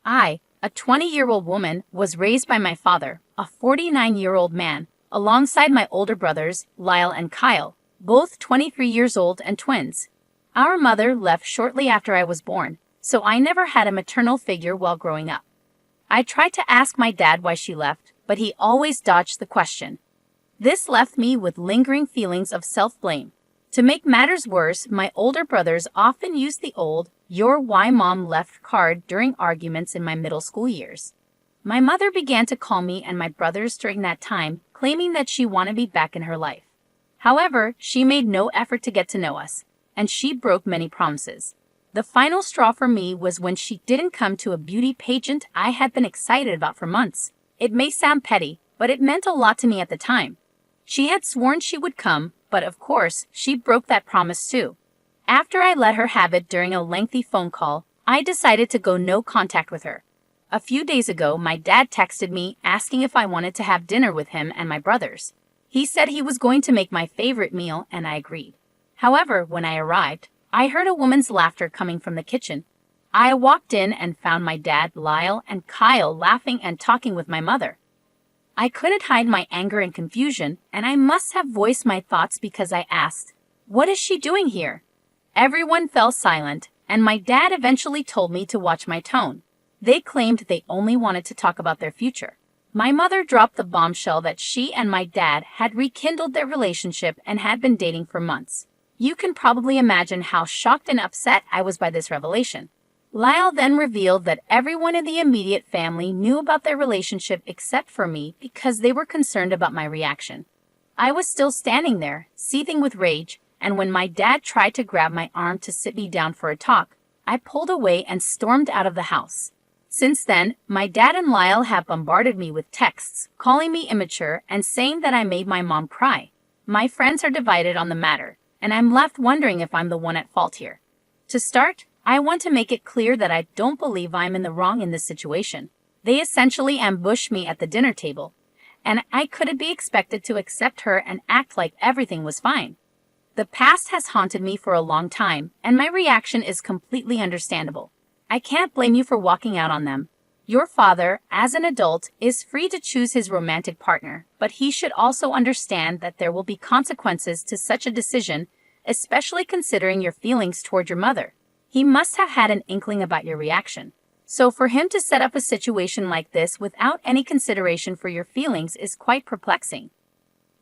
I, a 20-year-old woman, was raised by my father, a 49-year-old man, alongside my older brothers, Lyle and Kyle, both 23 years old and twins. Our mother left shortly after I was born, so I never had a maternal figure while growing up. I tried to ask my dad why she left, but he always dodged the question. This left me with lingering feelings of self-blame. To make matters worse, my older brothers often used the old "You're why mom left" card during arguments in my middle school years. My mother began to call me and my brothers during that time, claiming that she wanted me back in her life. However, she made no effort to get to know us, and she broke many promises. The final straw for me was when she didn't come to a beauty pageant I had been excited about for months. It may sound petty, but it meant a lot to me at the time. She had sworn she would come, but of course, she broke that promise too. After I let her have it during a lengthy phone call, I decided to go no contact with her. A few days ago, my dad texted me asking if I wanted to have dinner with him and my brothers. He said he was going to make my favorite meal, and I agreed. However, when I arrived, I heard a woman's laughter coming from the kitchen. I walked in and found my dad, Lyle, and Kyle laughing and talking with my mother. I couldn't hide my anger and confusion, and I must have voiced my thoughts because I asked, "What is she doing here?" Everyone fell silent, and my dad eventually told me to watch my tone. They claimed they only wanted to talk about their future. My mother dropped the bombshell that she and my dad had rekindled their relationship and had been dating for months. You can probably imagine how shocked and upset I was by this revelation. Lyle then revealed that everyone in the immediate family knew about their relationship except for me because they were concerned about my reaction. I was still standing there, seething with rage, and when my dad tried to grab my arm to sit me down for a talk, I pulled away and stormed out of the house. Since then, my dad and Lyle have bombarded me with texts, calling me immature and saying that I made my mom cry. My friends are divided on the matter, and I'm left wondering if I'm the one at fault here. To start, I want to make it clear that I don't believe I'm in the wrong in this situation. They essentially ambushed me at the dinner table, and I couldn't be expected to accept her and act like everything was fine. The past has haunted me for a long time, and my reaction is completely understandable. I can't blame you for walking out on them. Your father, as an adult, is free to choose his romantic partner, but he should also understand that there will be consequences to such a decision, especially considering your feelings toward your mother. He must have had an inkling about your reaction. So for him to set up a situation like this without any consideration for your feelings is quite perplexing.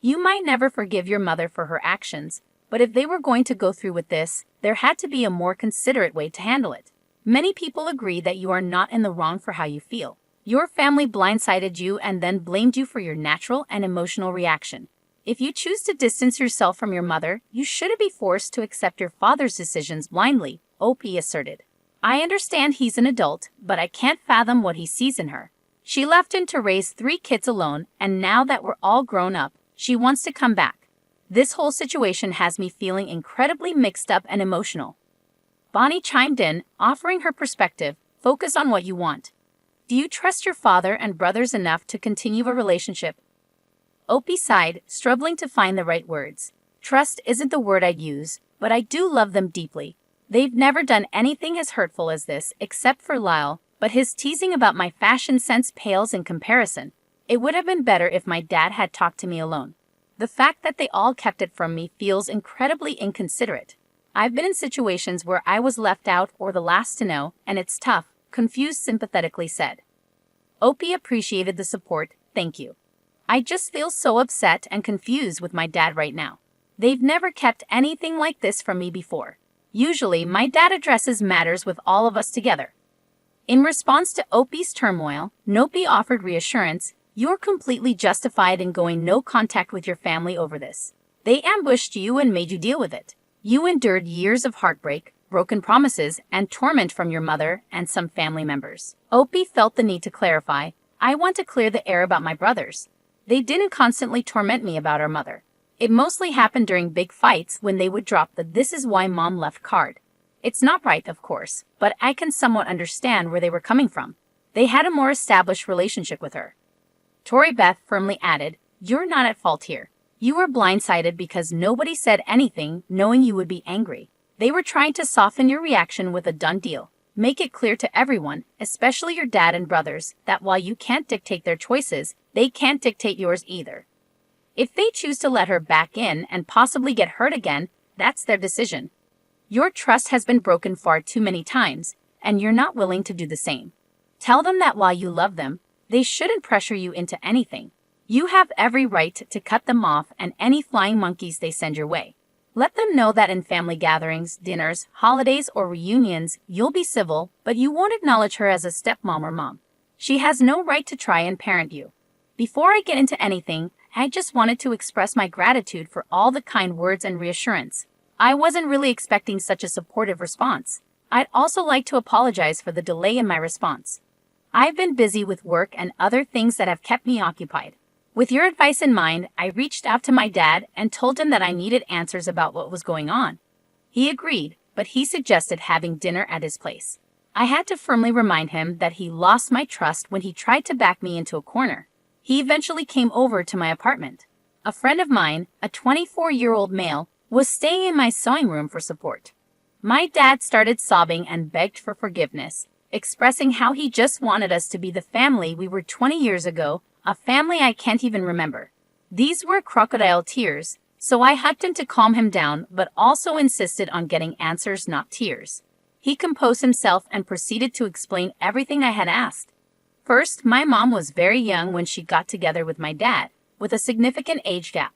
You might never forgive your mother for her actions, but if they were going to go through with this, there had to be a more considerate way to handle it. Many people agree that you are not in the wrong for how you feel. Your family blindsided you and then blamed you for your natural and emotional reaction. If you choose to distance yourself from your mother, you shouldn't be forced to accept your father's decisions blindly, OP asserted. I understand he's an adult, but I can't fathom what he sees in her. She left him to raise 3 kids alone, and now that we're all grown up, she wants to come back. This whole situation has me feeling incredibly mixed up and emotional. Bonnie chimed in, offering her perspective. Focus on what you want. Do you trust your father and brothers enough to continue a relationship? Opie sighed, struggling to find the right words. Trust isn't the word I'd use, but I do love them deeply. They've never done anything as hurtful as this, except for Lyle, but his teasing about my fashion sense pales in comparison. It would have been better if my dad had talked to me alone. The fact that they all kept it from me feels incredibly inconsiderate. I've been in situations where I was left out or the last to know, and it's tough, Confused sympathetically said. Opie appreciated the support, thank you. I just feel so upset and confused with my dad right now. They've never kept anything like this from me before. Usually, my dad addresses matters with all of us together. In response to Opie's turmoil, Nopi offered reassurance. You're completely justified in going no contact with your family over this. They ambushed you and made you deal with it. You endured years of heartbreak, broken promises, and torment from your mother and some family members. Opie felt the need to clarify. I want to clear the air about my brothers. They didn't constantly torment me about our mother. It mostly happened during big fights when they would drop the "this is why mom left" card. It's not right, of course, but I can somewhat understand where they were coming from. They had a more established relationship with her. Tori Beth firmly added, you're not at fault here. You were blindsided because nobody said anything knowing you would be angry. They were trying to soften your reaction with a done deal. Make it clear to everyone, especially your dad and brothers, that while you can't dictate their choices, they can't dictate yours either. If they choose to let her back in and possibly get hurt again, that's their decision. Your trust has been broken far too many times, and you're not willing to do the same. Tell them that while you love them, they shouldn't pressure you into anything. You have every right to cut them off and any flying monkeys they send your way. Let them know that in family gatherings, dinners, holidays, or reunions, you'll be civil, but you won't acknowledge her as a stepmom or mom. She has no right to try and parent you. Before I get into anything, I just wanted to express my gratitude for all the kind words and reassurance. I wasn't really expecting such a supportive response. I'd also like to apologize for the delay in my response. I've been busy with work and other things that have kept me occupied. With your advice in mind, I reached out to my dad and told him that I needed answers about what was going on. He agreed, but he suggested having dinner at his place. I had to firmly remind him that he lost my trust when he tried to back me into a corner. He eventually came over to my apartment. A friend of mine, a 24-year-old male, was staying in my sewing room for support. My dad started sobbing and begged for forgiveness, expressing how he just wanted us to be the family we were 20 years ago, a family I can't even remember. These were crocodile tears, so I hugged him to calm him down, but also insisted on getting answers, not tears. He composed himself and proceeded to explain everything I had asked. First, my mom was very young when she got together with my dad, with a significant age gap.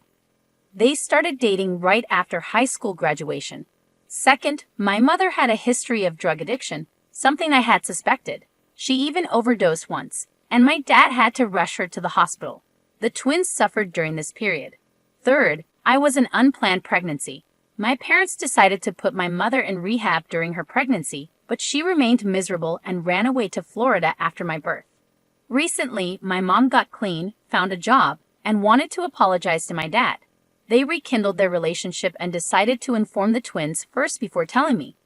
They started dating right after high school graduation. Second, my mother had a history of drug addiction, something I had suspected. She even overdosed once, and my dad had to rush her to the hospital. The twins suffered during this period. Third, I was an unplanned pregnancy. My parents decided to put my mother in rehab during her pregnancy, but she remained miserable and ran away to Florida after my birth. Recently, my mom got clean, found a job, and wanted to apologize to my dad. They rekindled their relationship and decided to inform the twins first before telling me.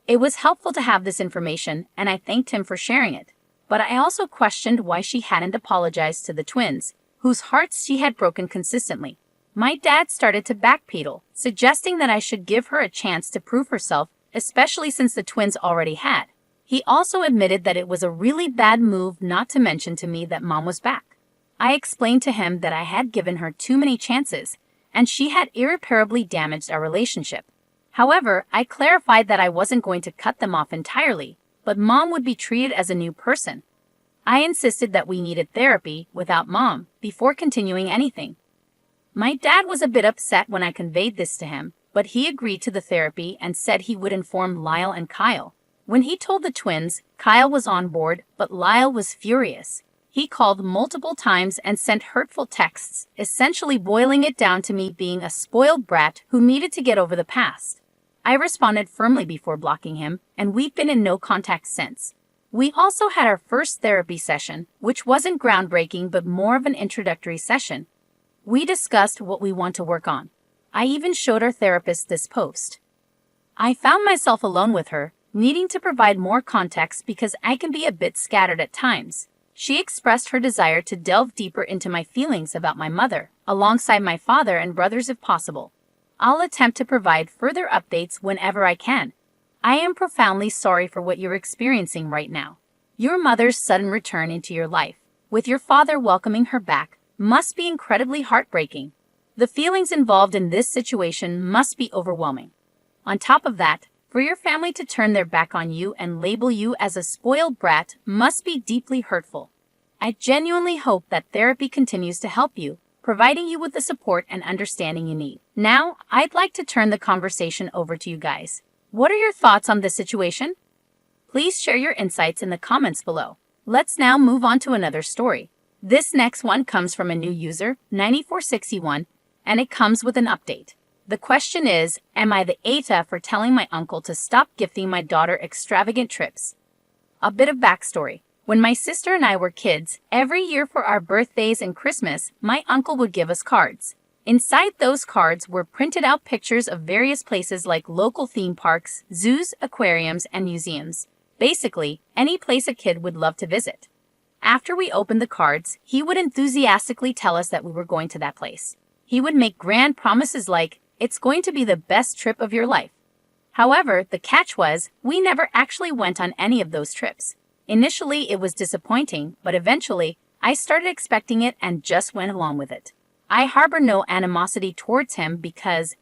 It was helpful to have this information, and I thanked him for sharing it. But I also questioned why she hadn't apologized to the twins, whose hearts she had broken consistently. My dad started to backpedal, suggesting that I should give her a chance to prove herself, especially since the twins already had. He also admitted that it was a really bad move not to mention to me that mom was back. I explained to him that I had given her too many chances, and she had irreparably damaged our relationship. However, I clarified that I wasn't going to cut them off entirely, but mom would be treated as a new person. I insisted that we needed therapy without mom before continuing anything. My dad was a bit upset when I conveyed this to him, but he agreed to the therapy and said he would inform Lyle and Kyle. When he told the twins, Kyle was on board, but Lyle was furious. He called multiple times and sent hurtful texts, essentially boiling it down to me being a spoiled brat who needed to get over the past. I responded firmly before blocking him, and we've been in no contact since. We also had our first therapy session, which wasn't groundbreaking but more of an introductory session. We discussed what we want to work on. I even showed our therapist this post. I found myself alone with her, needing to provide more context because I can be a bit scattered at times. She expressed her desire to delve deeper into my feelings about my mother, alongside my father and brothers if possible. I'll attempt to provide further updates whenever I can. I am profoundly sorry for what you're experiencing right now. Your mother's sudden return into your life, with your father welcoming her back, must be incredibly heartbreaking. The feelings involved in this situation must be overwhelming. On top of that, for your family to turn their back on you and label you as a spoiled brat must be deeply hurtful. I genuinely hope that therapy continues to help you, providing you with the support and understanding you need. Now, I'd like to turn the conversation over to you guys. What are your thoughts on this situation? Please share your insights in the comments below. Let's now move on to another story. This next one comes from a new user, 9461, and it comes with an update. The question is, am I the ATA for telling my uncle to stop gifting my daughter extravagant trips? A bit of backstory. When my sister and I were kids, every year for our birthdays and Christmas, my uncle would give us cards. Inside those cards were printed out pictures of various places like local theme parks, zoos, aquariums, and museums. Basically, any place a kid would love to visit. After we opened the cards, he would enthusiastically tell us that we were going to that place. He would make grand promises like, "It's going to be the best trip of your life." However, the catch was, we never actually went on any of those trips. Initially, it was disappointing, but eventually, I started expecting it and just went along with it. I harbor no animosity towards him because,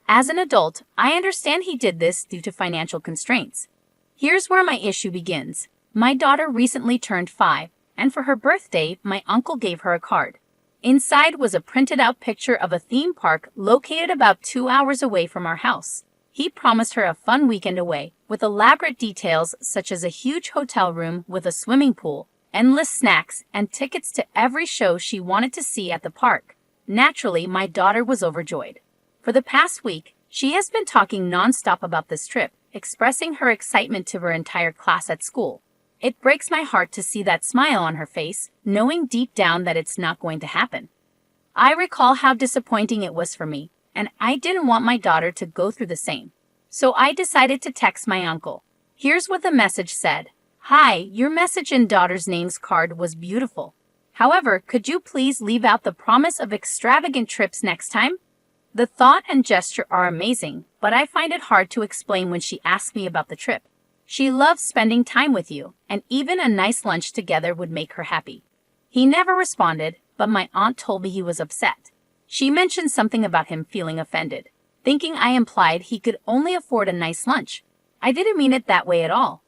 as an adult, I understand he did this due to financial constraints. Here's where my issue begins. My daughter recently turned 5, and for her birthday, my uncle gave her a card. Inside was a printed-out picture of a theme park located about 2 hours away from our house. He promised her a fun weekend away, with elaborate details such as a huge hotel room with a swimming pool, endless snacks, and tickets to every show she wanted to see at the park. Naturally, my daughter was overjoyed. For the past week, she has been talking non-stop about this trip, expressing her excitement to her entire class at school. It breaks my heart to see that smile on her face, knowing deep down that it's not going to happen. I recall how disappointing it was for me, and I didn't want my daughter to go through the same. So I decided to text my uncle. Here's what the message said. "Hi, your message in daughter's names card was beautiful. However, could you please leave out the promise of extravagant trips next time?" The thought and gesture are amazing, but I find it hard to explain when she asks me about the trip. She loves spending time with you, and even a nice lunch together would make her happy. He never responded, but my aunt told me he was upset. She mentioned something about him feeling offended, thinking I implied he could only afford a nice lunch. I didn't mean it that way at all.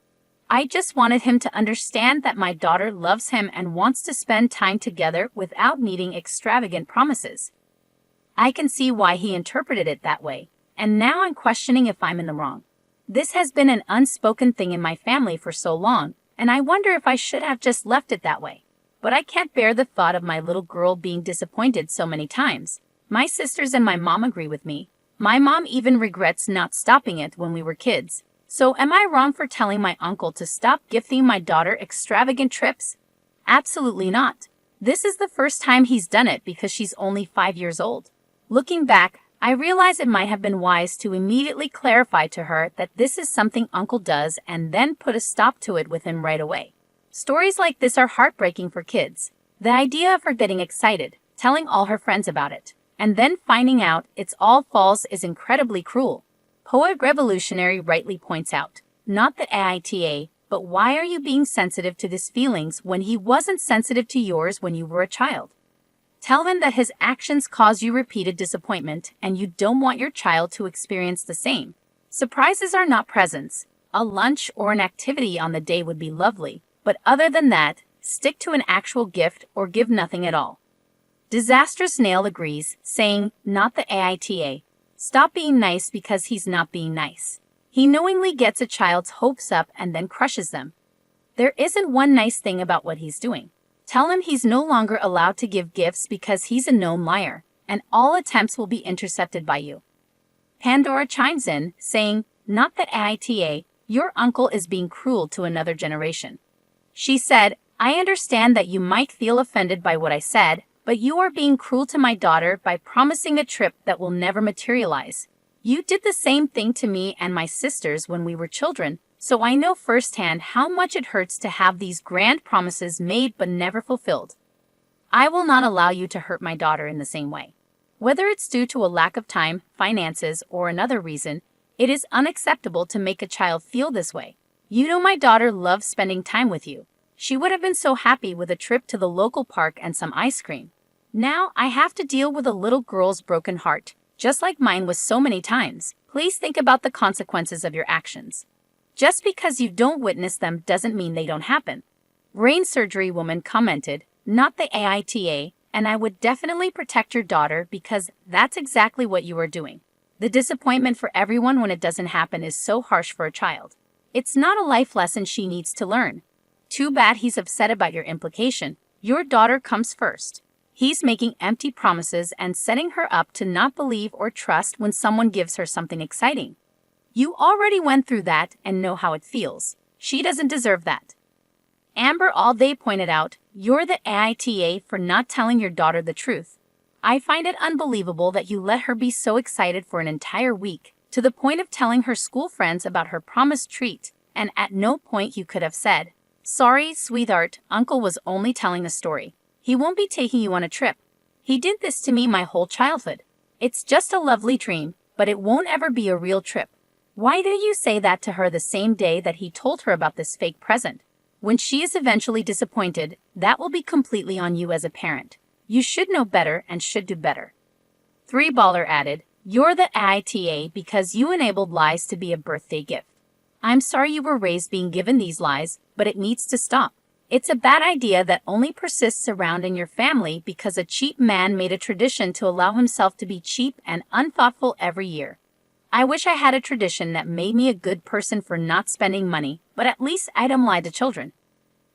I just wanted him to understand that my daughter loves him and wants to spend time together without needing extravagant promises. I can see why he interpreted it that way, and now I'm questioning if I'm in the wrong. This has been an unspoken thing in my family for so long, and I wonder if I should have just left it that way. But I can't bear the thought of my little girl being disappointed so many times. My sisters and my mom agree with me. My mom even regrets not stopping it when we were kids. So am I wrong for telling my uncle to stop gifting my daughter extravagant trips? Absolutely not. This is the first time he's done it because she's only 5 years old. Looking back, I realize it might have been wise to immediately clarify to her that this is something Uncle does and then put a stop to it with him right away. Stories like this are heartbreaking for kids. The idea of her getting excited, telling all her friends about it, and then finding out it's all false is incredibly cruel. Poet Revolutionary rightly points out, not the AITA, but why are you being sensitive to his feelings when he wasn't sensitive to yours when you were a child? Tell him that his actions cause you repeated disappointment and you don't want your child to experience the same. Surprises are not presents. A lunch or an activity on the day would be lovely, but other than that, stick to an actual gift or give nothing at all. Disastrous Nail agrees, saying, not the AITA. Stop being nice because he's not being nice. He knowingly gets a child's hopes up and then crushes them. There isn't one nice thing about what he's doing. Tell him he's no longer allowed to give gifts because he's a known liar, and all attempts will be intercepted by you. Pandora chimes in, saying, not that AITA, your uncle is being cruel to another generation. She said, I understand that you might feel offended by what I said, but you are being cruel to my daughter by promising a trip that will never materialize. You did the same thing to me and my sisters when we were children, so I know firsthand how much it hurts to have these grand promises made but never fulfilled. I will not allow you to hurt my daughter in the same way. Whether it's due to a lack of time, finances, or another reason, it is unacceptable to make a child feel this way. You know my daughter loves spending time with you. She would have been so happy with a trip to the local park and some ice cream. Now I have to deal with a little girl's broken heart, just like mine was so many times. Please think about the consequences of your actions. Just because you don't witness them doesn't mean they don't happen. Brain surgery woman commented, not the AITA, and I would definitely protect your daughter because that's exactly what you are doing. The disappointment for everyone when it doesn't happen is so harsh for a child. It's not a life lesson she needs to learn. Too bad he's upset about your implication. Your daughter comes first. He's making empty promises and setting her up to not believe or trust when someone gives her something exciting. You already went through that and know how it feels. She doesn't deserve that. Amber All Day pointed out, you're the AITA for not telling your daughter the truth. I find it unbelievable that you let her be so excited for an entire week, to the point of telling her school friends about her promised treat, and at no point you could have said, sorry, sweetheart, Uncle was only telling a story. He won't be taking you on a trip. He did this to me my whole childhood. It's just a lovely dream, but it won't ever be a real trip. Why did you say that to her the same day that he told her about this fake present? When she is eventually disappointed, that will be completely on you as a parent. You should know better and should do better. 3baller added, "You're the ITA because you enabled lies to be a birthday gift. I'm sorry you were raised being given these lies, but it needs to stop. It's a bad idea that only persists around in your family because a cheap man made a tradition to allow himself to be cheap and unthoughtful every year. I wish I had a tradition that made me a good person for not spending money, but at least I don't lie to children.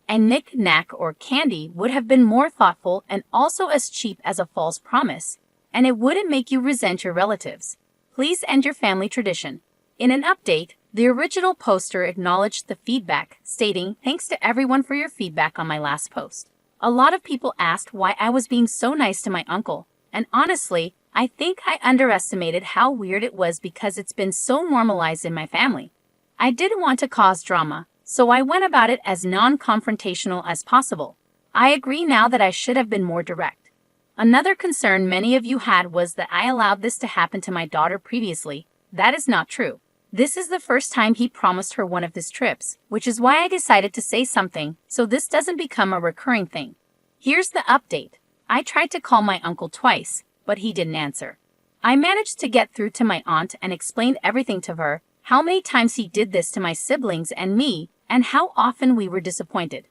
And knick-knack or candy would have been more thoughtful and also as cheap as a false promise, and it wouldn't make you resent your relatives. Please end your family tradition." In an update, the original poster acknowledged the feedback, stating, "Thanks to everyone for your feedback on my last post. A lot of people asked why I was being so nice to my uncle, and honestly, I think I underestimated how weird it was because it's been so normalized in my family. I didn't want to cause drama, so I went about it as non-confrontational as possible. I agree now that I should have been more direct. Another concern many of you had was that I allowed this to happen to my daughter previously. That is not true. This is the first time he promised her one of his trips, which is why I decided to say something so this doesn't become a recurring thing. Here's the update. I tried to call my uncle twice, but he didn't answer. I managed to get through to my aunt and explained everything to her, how many times he did this to my siblings and me, and how often we were disappointed.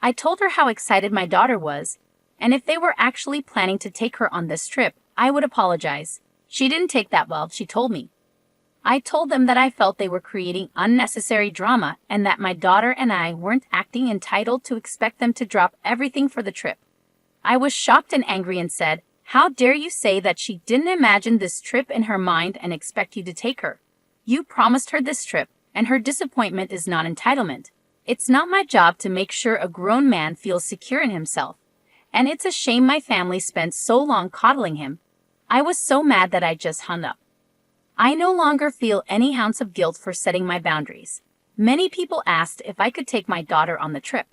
I told her how excited my daughter was, and if they were actually planning to take her on this trip, I would apologize. She didn't take that well, she told me. I told them that I felt they were creating unnecessary drama and that my daughter and I weren't acting entitled to expect them to drop everything for the trip. I was shocked and angry and said, "How dare you say that she didn't imagine this trip in her mind and expect you to take her? You promised her this trip, and her disappointment is not entitlement. It's not my job to make sure a grown man feels secure in himself. And it's a shame my family spent so long coddling him." I was so mad that I just hung up. I no longer feel any ounce of guilt for setting my boundaries. Many people asked if I could take my daughter on the trip.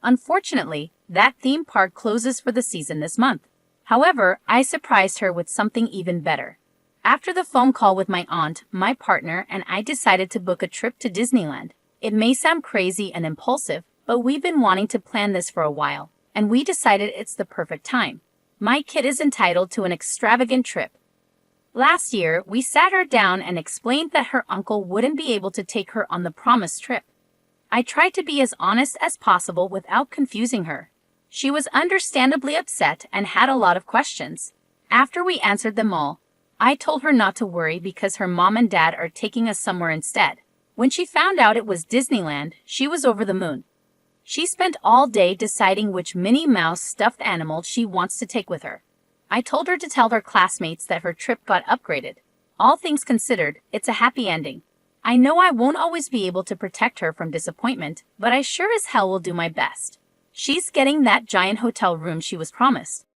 Unfortunately, that theme park closes for the season this month. However, I surprised her with something even better. After the phone call with my aunt, my partner and I decided to book a trip to Disneyland. It may sound crazy and impulsive, but we've been wanting to plan this for a while, and we decided it's the perfect time. My kid is entitled to an extravagant trip. Last year, we sat her down and explained that her uncle wouldn't be able to take her on the promised trip. I tried to be as honest as possible without confusing her. She was understandably upset and had a lot of questions. After we answered them all, I told her not to worry because her mom and dad are taking us somewhere instead. When she found out it was Disneyland, she was over the moon. She spent all day deciding which Minnie Mouse stuffed animal she wants to take with her. I told her to tell her classmates that her trip got upgraded. All things considered, it's a happy ending. I know I won't always be able to protect her from disappointment, but I sure as hell will do my best. She's getting that giant hotel room she was promised.